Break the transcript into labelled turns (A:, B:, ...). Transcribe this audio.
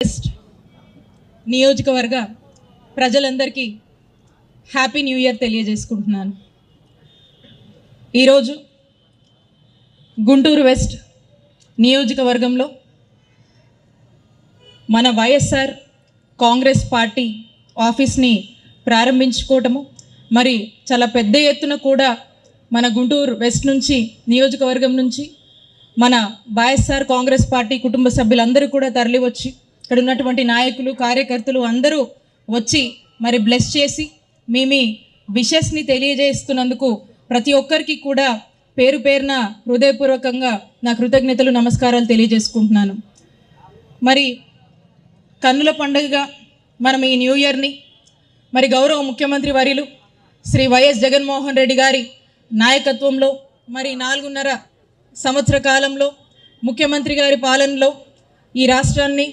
A: West నియోజకవర్గ ప్రజలందరికీ happy new year తెలియజేసుకుంటున్నాను. ఈరోజు గుంటూరు వెస్ట్ నియోజకవర్గంలో మన వైఎస్ఆర్ కాంగ్రెస్ పార్టీ ఆఫీస్ని ప్రారంభించుకోవటము, మరి చాలా పెద్ద ఎత్తున కూడా మన గుంటూరు వెస్ట్ నుంచి నియోజకవర్గం నుంచి మన వైఎస్ఆర్ కాంగ్రెస్ పార్టీ కుటుంబ సభ్యులందరూ కూడా తరలి వచ్చి ఇక్కడ ఉన్నటువంటి నాయకులు కార్యకర్తలు అందరూ వచ్చి మరి బ్లెస్ చేసి మీ విషెస్ని తెలియజేస్తున్నందుకు ప్రతి ఒక్కరికి కూడా పేరు పేరున హృదయపూర్వకంగా నా కృతజ్ఞతలు నమస్కారాలు తెలియజేసుకుంటున్నాను. మరి కన్నుల పండుగగా మనం ఈ న్యూ ఇయర్ని మరి గౌరవ ముఖ్యమంత్రి వర్యులు శ్రీ వైఎస్ జగన్మోహన్ రెడ్డి గారి నాయకత్వంలో మరి 4.5 సంవత్సర కాలంలో ముఖ్యమంత్రి గారి పాలనలో ఈ రాష్ట్రాన్ని